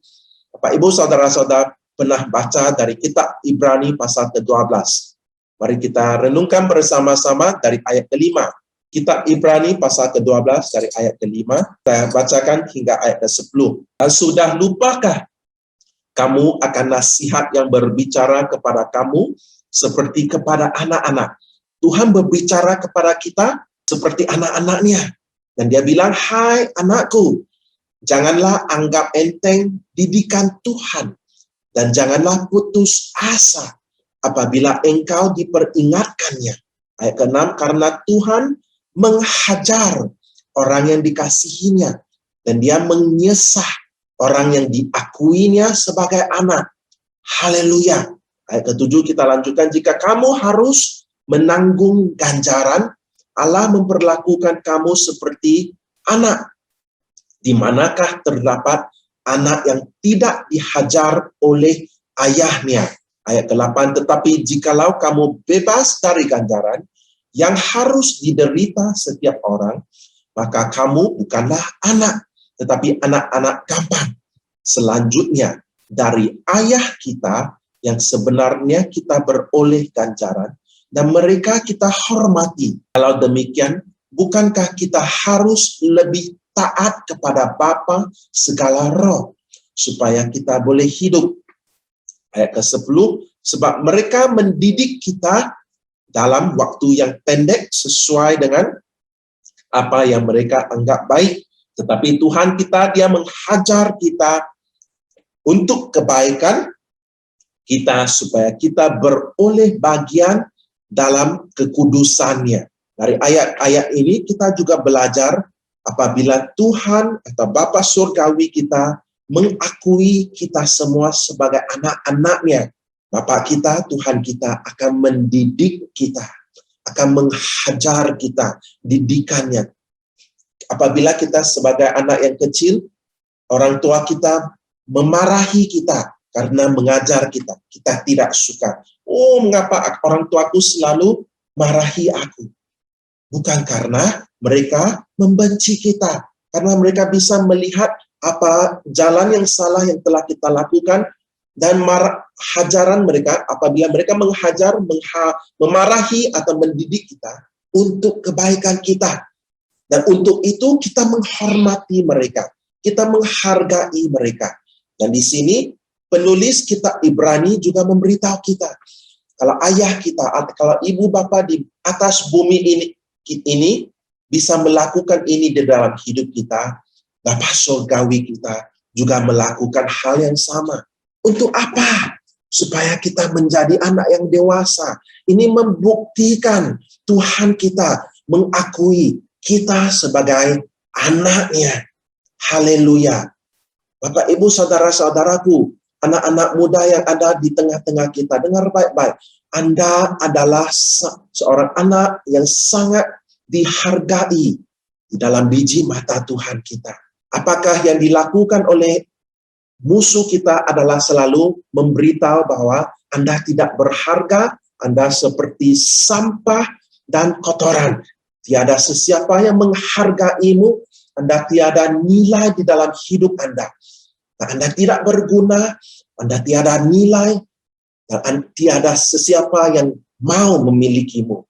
Bapak Ibu saudara-saudara pernah baca dari kitab Ibrani pasal ke-12. Mari kita renungkan bersama-sama dari ayat ke-5. Kitab Ibrani pasal ke-12 dari ayat ke-5. Saya bacakan hingga ayat ke-10. Dan sudah lupakah kamu akan nasihat yang berbicara kepada kamu seperti kepada anak-anak? Tuhan berbicara kepada kita seperti anak-anaknya. Dan dia bilang, hai anakku, janganlah anggap enteng didikan Tuhan. Dan janganlah putus asa apabila engkau diperingatkannya. Ayat ke-6, karena Tuhan menghajar orang yang dikasihinya. Dan dia menyesah orang yang diakuinya sebagai anak. Haleluya. Ayat ke-7 kita lanjutkan, jika kamu harus menanggung ganjaran, Allah memperlakukan kamu seperti anak. Di manakah terdapat anak yang tidak dihajar oleh ayahnya? Ayat ke-8, tetapi jikalau kamu bebas dari ganjaran yang harus diderita setiap orang, maka kamu bukanlah anak, tetapi anak-anak gampang. Selanjutnya, dari ayah kita yang sebenarnya kita beroleh ganjaran, dan mereka kita hormati. Kalau demikian, bukankah kita harus lebih taat kepada Bapa segala roh, supaya kita boleh hidup. Ayat ke-10, sebab mereka mendidik kita dalam waktu yang pendek sesuai dengan apa yang mereka anggap baik. Tetapi Tuhan kita, Dia menghajar kita untuk kebaikan kita, supaya kita beroleh bagian dalam kekudusannya. Dari ayat-ayat ini kita juga belajar apabila Tuhan atau Bapa Surgawi kita mengakui kita semua sebagai anak-anaknya, Bapa kita, Tuhan kita akan mendidik kita, akan menghajar kita, didikannya. Apabila kita sebagai anak yang kecil, orang tua kita memarahi kita karena mengajar kita, kita tidak suka. Oh, mengapa orang tuaku selalu marahi aku? Bukan karena mereka membenci kita, karena mereka bisa melihat apa jalan yang salah yang telah kita lakukan, dan hajaran mereka apabila mereka menghajar, memarahi atau mendidik kita untuk kebaikan kita. Dan untuk itu kita menghormati mereka, kita menghargai mereka. Dan di sini penulis kitab Ibrani juga memberitahu kita, kalau ayah kita, kalau ibu bapa di atas bumi ini bisa melakukan ini di dalam hidup kita, Bapa Surgawi kita juga melakukan hal yang sama. Untuk apa? Supaya kita menjadi anak yang dewasa. Ini membuktikan Tuhan kita mengakui kita sebagai anaknya. Haleluya. Bapak, Ibu, saudara-saudaraku, anak-anak muda yang ada di tengah-tengah kita, dengar baik-baik. Anda adalah seorang anak yang sangat dihargai di dalam biji mata Tuhan kita. Apakah yang dilakukan oleh musuh kita adalah selalu memberitahu bahwa Anda tidak berharga, Anda seperti sampah dan kotoran. Tiada sesiapa yang menghargaimu, Anda tiada nilai di dalam hidup Anda. Anda tidak berguna, Anda tiada nilai, dan tiada sesiapa yang mau memilikimu.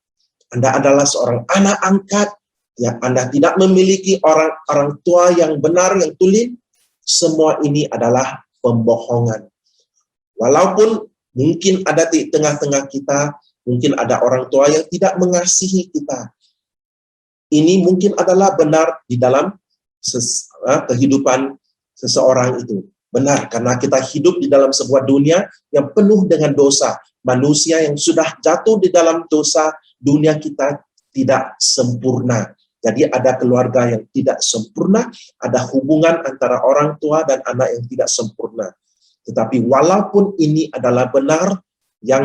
Anda adalah seorang anak angkat, ya, Anda tidak memiliki orang tua yang benar, yang tulen. Semua ini adalah pembohongan. Walaupun mungkin ada di tengah-tengah kita, mungkin ada orang tua yang tidak mengasihi kita. Ini mungkin adalah benar di dalam kehidupan seseorang itu. Benar, karena kita hidup di dalam sebuah dunia yang penuh dengan dosa. Manusia yang sudah jatuh di dalam dosa, dunia kita tidak sempurna. Jadi ada keluarga yang tidak sempurna, ada hubungan antara orang tua dan anak yang tidak sempurna. Tetapi walaupun ini adalah benar, yang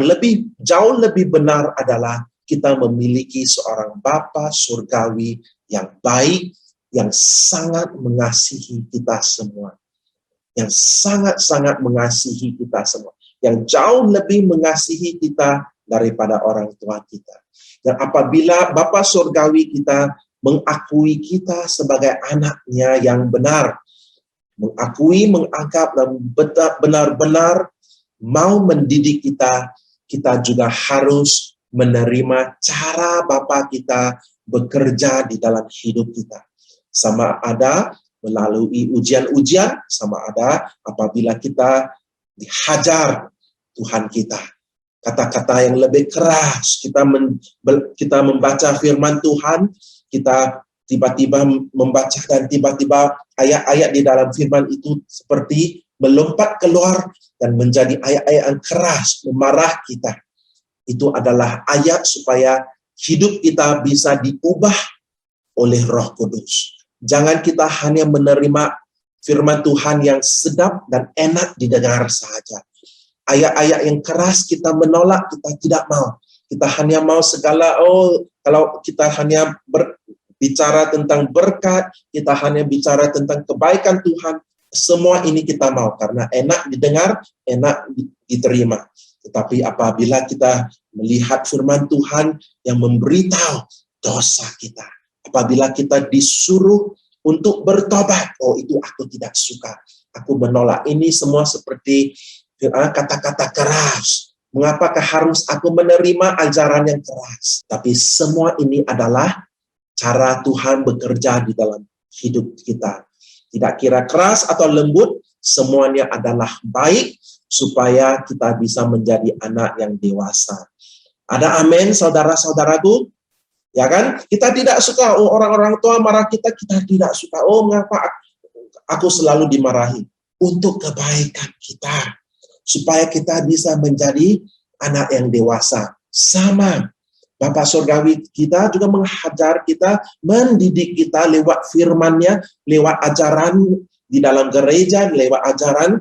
jauh lebih benar adalah kita memiliki seorang Bapa Surgawi yang baik, yang sangat mengasihi kita semua. Yang sangat-sangat mengasihi kita semua. Yang jauh lebih mengasihi kita daripada orang tua kita. Dan apabila Bapa Surgawi kita mengakui kita sebagai anaknya yang benar, mengakui, menganggap, dan benar-benar mau mendidik kita, kita juga harus menerima cara Bapa kita bekerja di dalam hidup kita. Sama ada melalui ujian-ujian, sama ada apabila kita dihajar Tuhan kita. Kata-kata yang lebih keras, kita membaca firman Tuhan, kita tiba-tiba membaca dan tiba-tiba ayat-ayat di dalam firman itu seperti melompat keluar dan menjadi ayat-ayat yang keras, memarah kita. Itu adalah ayat supaya hidup kita bisa diubah oleh Roh Kudus. Jangan kita hanya menerima firman Tuhan yang sedap dan enak didengar saja. Ayat-ayat yang keras kita menolak, kita tidak mau. Kita hanya mau segala, kalau kita hanya berbicara tentang berkat, kita hanya bicara tentang kebaikan Tuhan, semua ini kita mau karena enak didengar, enak diterima. Tetapi apabila kita melihat firman Tuhan yang memberitahu dosa kita, apabila kita disuruh untuk bertobat, itu aku tidak suka, aku menolak. Ini semua seperti kata-kata keras. Mengapakah harus aku menerima ajaran yang keras? Tapi semua ini adalah cara Tuhan bekerja di dalam hidup kita. Tidak kira keras atau lembut, semuanya adalah baik supaya kita bisa menjadi anak yang dewasa. Ada amin, saudara-saudaraku? Ya kan? Kita tidak suka orang-orang tua marah kita, kita tidak suka. Oh, mengapa aku selalu dimarahi? Untuk kebaikan kita. Supaya kita bisa menjadi anak yang dewasa. Sama. Bapak Surgawi kita juga mengajar kita, mendidik kita lewat firman-Nya, lewat ajaran di dalam gereja, lewat ajaran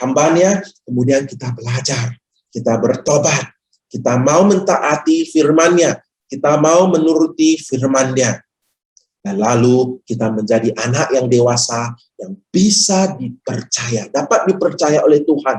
hamba-Nya, kemudian kita belajar, kita bertobat, kita mau mentaati firman-Nya, kita mau menuruti firman-Nya. Dan lalu kita menjadi anak yang dewasa, yang bisa dipercaya, dapat dipercaya oleh Tuhan.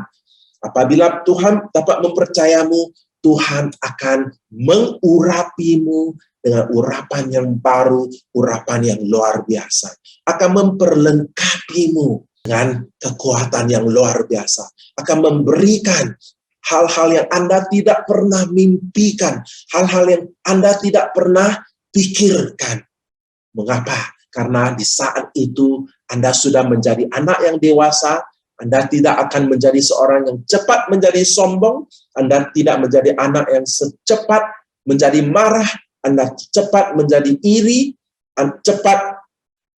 Apabila Tuhan dapat mempercayamu, Tuhan akan mengurapimu dengan urapan yang baru, urapan yang luar biasa. Akan memperlengkapimu dengan kekuatan yang luar biasa. Akan memberikan hal-hal yang Anda tidak pernah mimpikan. Hal-hal yang Anda tidak pernah pikirkan. Mengapa? Karena di saat itu Anda sudah menjadi anak yang dewasa. Anda tidak akan menjadi seorang yang cepat menjadi sombong. Anda tidak menjadi anak yang secepat menjadi marah. Anda cepat menjadi iri. Anda cepat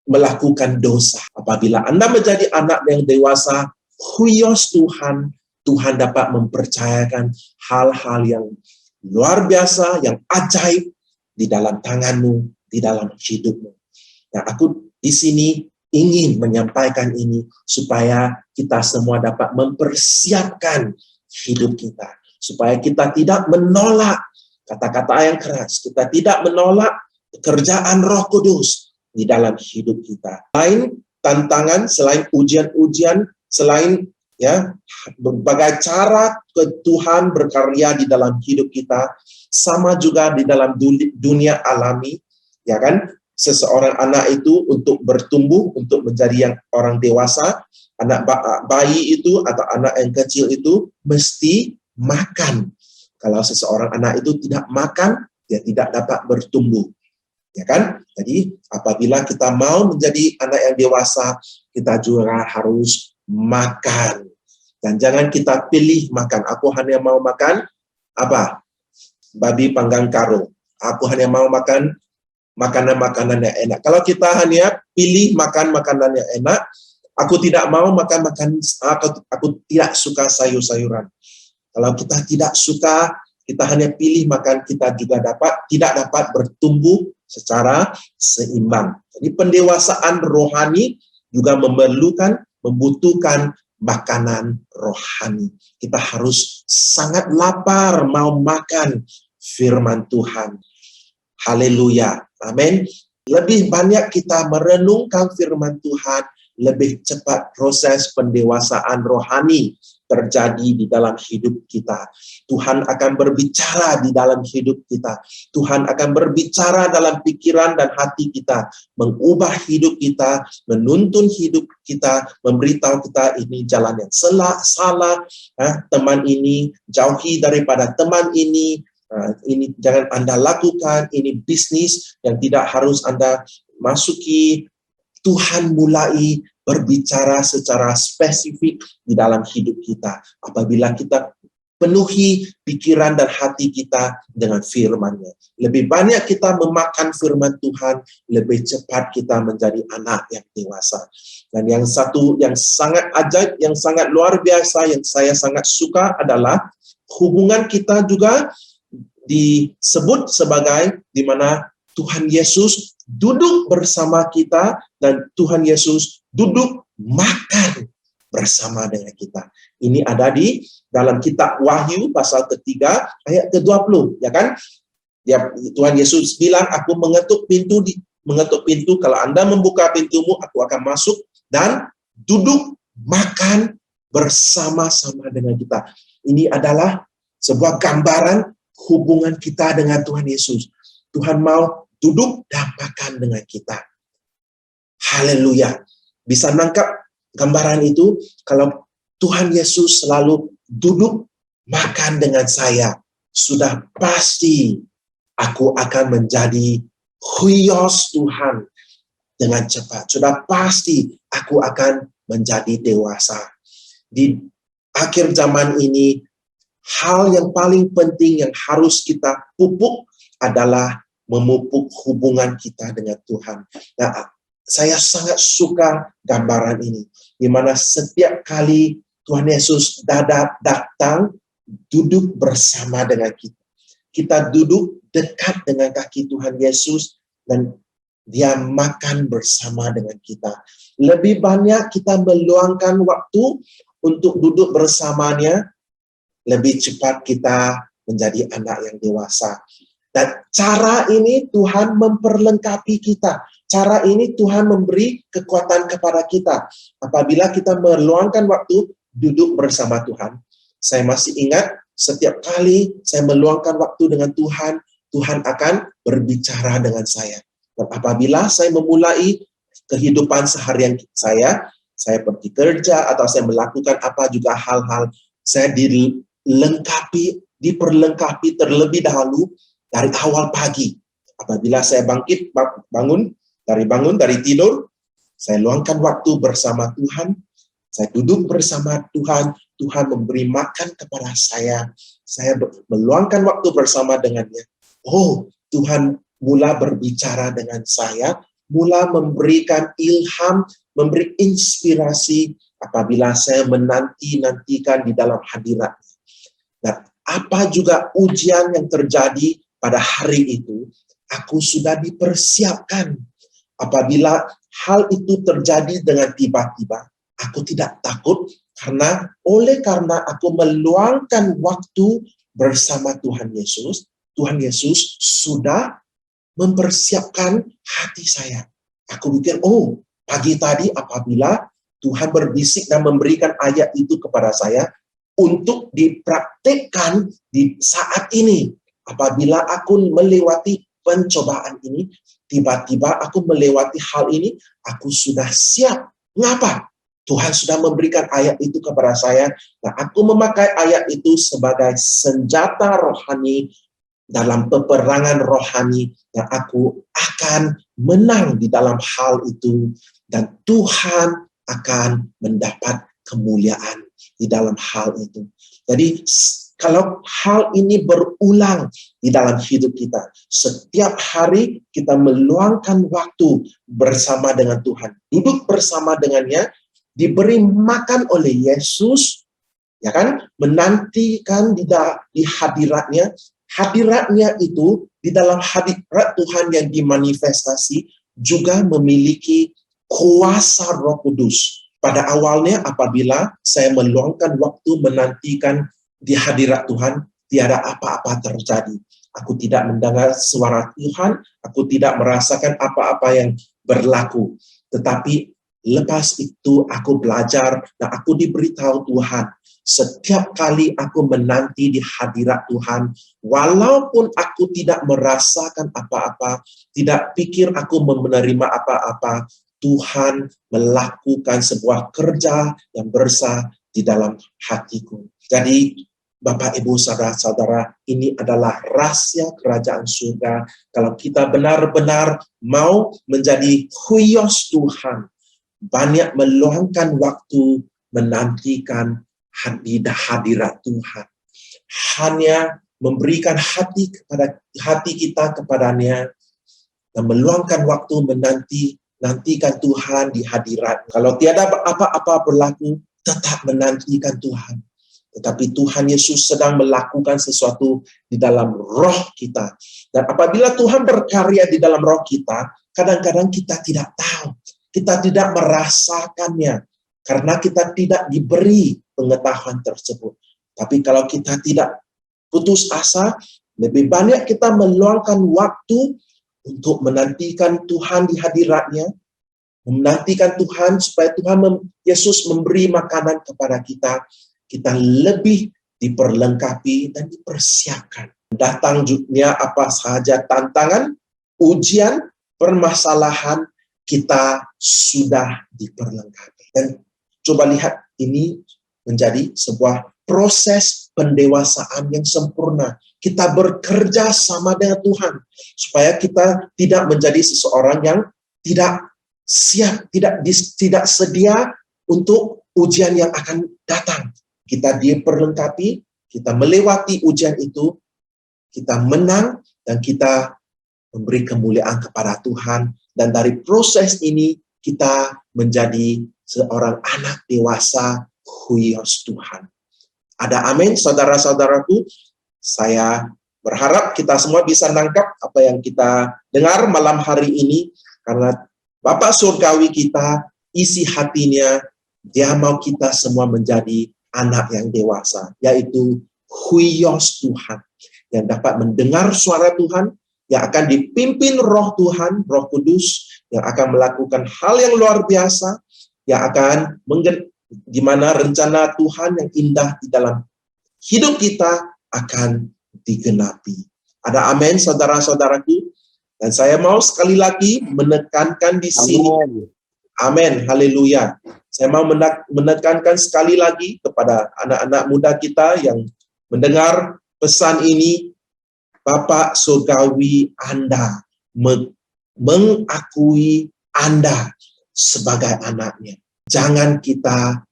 melakukan dosa. Apabila Anda menjadi anak yang dewasa, huyos Tuhan, Tuhan dapat mempercayakan hal-hal yang luar biasa, yang ajaib di dalam tanganmu, di dalam hidupmu. Nah, aku di sini ingin menyampaikan ini supaya kita semua dapat mempersiapkan hidup kita. Supaya kita tidak menolak kata-kata yang keras. Kita tidak menolak pekerjaan Roh Kudus di dalam hidup kita. Selain tantangan, selain ujian-ujian, selain ya berbagai cara Tuhan berkarya di dalam hidup kita, sama juga di dalam dunia alami, ya kan? Seseorang anak itu untuk bertumbuh, untuk menjadi yang orang dewasa, anak bayi itu atau anak yang kecil itu mesti makan. Kalau seseorang anak itu tidak makan, dia tidak dapat bertumbuh. Ya kan? Jadi apabila kita mau menjadi anak yang dewasa, kita juga harus makan. Dan jangan kita pilih makan. Aku hanya mau makan apa? Babi panggang karo. Aku hanya mau makan makanan-makanan yang enak. Kalau kita hanya pilih makan makanan yang enak, aku tidak mau makan aku tidak suka sayur-sayuran. Kalau kita tidak suka, kita hanya pilih makan, kita juga tidak dapat bertumbuh secara seimbang. Jadi pendewasaan rohani juga membutuhkan makanan rohani. Kita harus sangat lapar mau makan firman Tuhan. Haleluya. Amin. Lebih banyak kita merenungkan firman Tuhan, lebih cepat proses pendewasaan rohani terjadi di dalam hidup kita. Tuhan akan berbicara di dalam hidup kita. Tuhan akan berbicara dalam pikiran dan hati kita, mengubah hidup kita, menuntun hidup kita, memberitahu kita ini jalan yang salah, teman ini, jauhi daripada teman ini, ini jangan Anda lakukan, ini bisnis yang tidak harus Anda masuki. Tuhan mulai berbicara secara spesifik di dalam hidup kita. Apabila kita penuhi pikiran dan hati kita dengan firman-Nya. Lebih banyak kita memakan firman Tuhan, lebih cepat kita menjadi anak yang dewasa. Dan yang satu yang sangat ajaib, yang sangat luar biasa, yang saya sangat suka adalah hubungan kita juga disebut sebagai di mana Tuhan Yesus duduk bersama kita dan Tuhan Yesus duduk makan bersama dengan kita. Ini ada di dalam kitab Wahyu pasal ketiga ayat ke-20, ya kan? Tuhan Yesus bilang, aku mengetuk pintu, kalau Anda membuka pintumu, aku akan masuk dan duduk makan bersama-sama dengan kita. Ini adalah sebuah gambaran hubungan kita dengan Tuhan Yesus. Tuhan mau duduk dan makan dengan kita. Haleluya. Bisa nangkap gambaran itu kalau Tuhan Yesus selalu duduk makan dengan saya. Sudah pasti aku akan menjadi huyos Tuhan. dengan cepat. Sudah pasti aku akan menjadi dewasa. Di akhir zaman ini, hal yang paling penting yang harus kita pupuk adalah memupuk hubungan kita dengan Tuhan. Nah, saya sangat suka gambaran ini, di mana setiap kali Tuhan Yesus datang, duduk bersama dengan kita. Kita duduk dekat dengan kaki Tuhan Yesus, dan Dia makan bersama dengan kita. Lebih banyak kita meluangkan waktu untuk duduk bersamanya, lebih cepat kita menjadi anak yang dewasa. Dan cara ini Tuhan memperlengkapi kita. Cara ini Tuhan memberi kekuatan kepada kita. Apabila kita meluangkan waktu duduk bersama Tuhan. Saya masih ingat setiap kali saya meluangkan waktu dengan Tuhan, Tuhan akan berbicara dengan saya. Dan apabila saya memulai kehidupan seharian saya pergi kerja atau saya melakukan apa juga hal-hal, saya diperlengkapi terlebih dahulu dari awal pagi. Apabila saya bangun dari tidur, saya luangkan waktu bersama Tuhan, saya duduk bersama Tuhan, Tuhan memberi makan kepada saya meluangkan waktu bersama dengannya. Oh, Tuhan mula berbicara dengan saya, mula memberikan ilham, memberi inspirasi apabila saya menantikan di dalam hadiratnya. Nah, apa juga ujian yang terjadi pada hari itu, aku sudah dipersiapkan. Apabila hal itu terjadi dengan tiba-tiba, aku tidak takut karena aku meluangkan waktu bersama Tuhan Yesus sudah mempersiapkan hati saya. Aku pikir, pagi tadi apabila Tuhan berbisik dan memberikan ayat itu kepada saya untuk dipraktikkan di saat ini. Apabila aku melewati pencobaan ini, tiba-tiba aku melewati hal ini, aku sudah siap. Mengapa? Tuhan sudah memberikan ayat itu kepada saya. Nah, aku memakai ayat itu sebagai senjata rohani dalam peperangan rohani, yang aku akan menang di dalam hal itu, dan Tuhan akan mendapat kemuliaan di dalam hal itu. Jadi kalau hal ini berulang di dalam hidup kita, setiap hari kita meluangkan waktu bersama dengan Tuhan, duduk bersama dengannya, diberi makan oleh Yesus, ya kan, menantikan di hadiratnya. Hadiratnya itu di dalam hadirat Tuhan yang dimanifestasi juga memiliki kuasa Roh Kudus. Pada awalnya apabila saya meluangkan waktu menantikan di hadirat Tuhan, tiada apa-apa terjadi. Aku tidak mendengar suara Tuhan, aku tidak merasakan apa-apa yang berlaku. Tetapi lepas itu aku belajar dan aku diberitahu Tuhan, setiap kali aku menanti di hadirat Tuhan, walaupun aku tidak merasakan apa-apa, tidak pikir aku menerima apa-apa, Tuhan melakukan sebuah kerja yang besar di dalam hatiku. Jadi, Bapak, Ibu, Saudara-saudara, ini adalah rahasia kerajaan surga. Kalau kita benar-benar mau menjadi huios Tuhan, banyak meluangkan waktu menantikan hadirat Tuhan. Hanya memberikan hati kita kepadanya dan meluangkan waktu menantikan Tuhan di hadirat. Kalau tiada apa-apa berlaku, tetap menantikan Tuhan. Tetapi Tuhan Yesus sedang melakukan sesuatu di dalam roh kita. Dan apabila Tuhan berkarya di dalam roh kita, kadang-kadang kita tidak tahu. Kita tidak merasakannya. Karena kita tidak diberi pengetahuan tersebut. Tapi kalau kita tidak putus asa, lebih banyak kita meluangkan waktu untuk menantikan Tuhan di hadiratnya, menantikan Tuhan supaya Yesus memberi makanan kepada kita, kita lebih diperlengkapi dan dipersiapkan. Datang dunia apa saja tantangan, ujian, permasalahan, kita sudah diperlengkapi. Dan coba lihat, ini menjadi sebuah proses pendewasaan yang sempurna. Kita bekerja sama dengan Tuhan supaya kita tidak menjadi seseorang yang tidak siap, tidak sedia untuk ujian yang akan datang. Kita diperlengkapi, kita melewati ujian itu, kita menang, dan kita memberi kemuliaan kepada Tuhan. Dan dari proses ini, kita menjadi seorang anak dewasa huios Tuhan. Ada amin, saudara-saudaraku? Saya berharap kita semua bisa nangkap apa yang kita dengar malam hari ini, karena Bapa Surgawi kita, isi hatinya, Dia mau kita semua menjadi anak yang dewasa, yaitu huios Tuhan, yang dapat mendengar suara Tuhan, yang akan dipimpin roh Tuhan, Roh Kudus, yang akan melakukan hal yang luar biasa, yang akan di mana rencana Tuhan yang indah di dalam hidup kita akan digenapi. Ada amin, saudara-saudaraku? Dan saya mau sekali lagi menekankan di sini. Amin, haleluya. Saya mau menekankan sekali lagi kepada anak-anak muda kita yang mendengar pesan ini. Bapak Surgawi Anda mengakui Anda sebagai anaknya. Jangan kita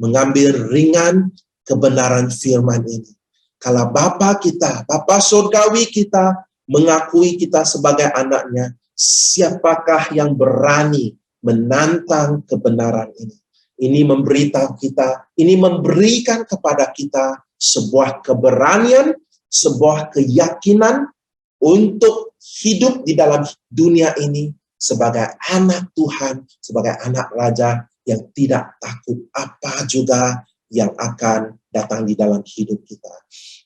mengambil ringan kebenaran firman ini. Kalau Bapa kita, Bapa Surgawi kita mengakui kita sebagai anaknya, siapakah yang berani menantang kebenaran ini? Ini memberitahu kita, ini memberikan kepada kita sebuah keberanian, sebuah keyakinan untuk hidup di dalam dunia ini sebagai anak Tuhan, sebagai anak Raja yang tidak takut apa juga yang akan datang di dalam hidup kita.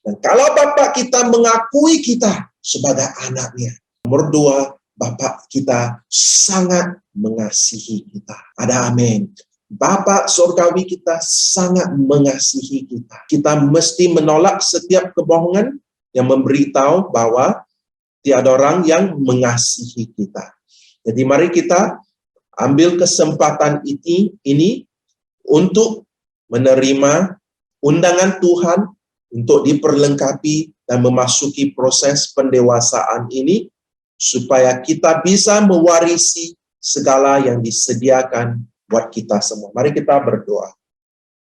Dan kalau Bapak kita mengakui kita sebagai anaknya, nomor 2, Bapak kita sangat mengasihi kita. Ada amin. Bapak Surgawi kita sangat mengasihi kita. Kita mesti menolak setiap kebohongan yang memberitahu bahwa tiada orang yang mengasihi kita. Jadi mari kita ambil kesempatan ini untuk menerima undangan Tuhan untuk diperlengkapi dan memasuki proses pendewasaan ini, supaya kita bisa mewarisi segala yang disediakan buat kita semua. Mari kita berdoa.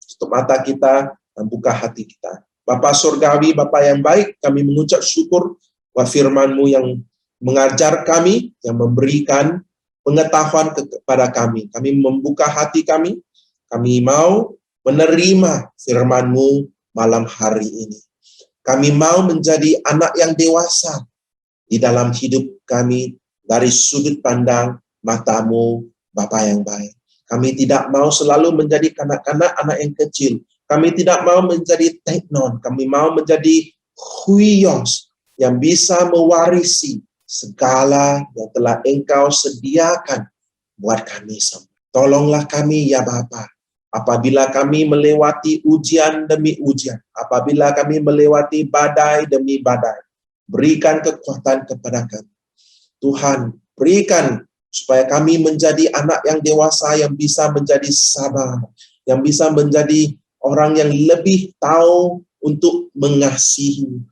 Tutup mata kita dan buka hati kita. Bapa Surgawi, Bapa yang baik, kami mengucap syukur bahwa firman-Mu yang mengajar kami, yang memberikan pengetahuan kepada kami. Kami membuka hati kami mau menerima firman-Mu malam hari ini. Kami mau menjadi anak yang dewasa di dalam hidup kami dari sudut pandang mata-Mu, Bapa yang baik. Kami tidak mau selalu menjadi kanak-kanak anak yang kecil. Kami tidak mau menjadi teknon. Kami mau menjadi huios yang bisa mewarisi segala yang telah Engkau sediakan buat kami semua. Tolonglah kami ya Bapa. Apabila kami melewati ujian demi ujian, apabila kami melewati badai demi badai, berikan kekuatan kepada kami. Tuhan, berikan supaya kami menjadi anak yang dewasa, yang bisa menjadi sabar, yang bisa menjadi orang yang lebih tahu untuk mengasihi,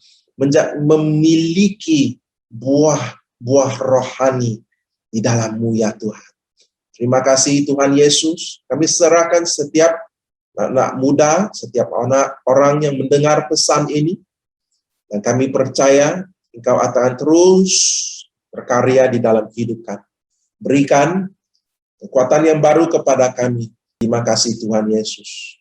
memiliki buah rohani di dalam-Mu ya Tuhan. Terima kasih Tuhan Yesus. Kami serahkan setiap anak muda, setiap orang yang mendengar pesan ini, dan kami percaya Engkau akan terus berkarya di dalam hidup kami. Berikan kekuatan yang baru kepada kami. Terima kasih Tuhan Yesus.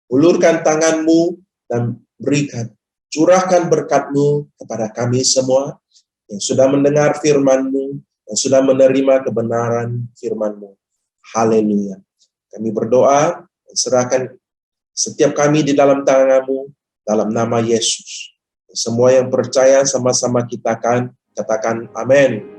Ulurkan tangan-Mu dan berikan, curahkan berkat-Mu kepada kami semua yang sudah mendengar firman-Mu, yang sudah menerima kebenaran firman-Mu. Haleluya. Kami berdoa dan serahkan setiap kami di dalam tangan-Mu, dalam nama Yesus. Semua yang percaya sama-sama kita akan katakan amin.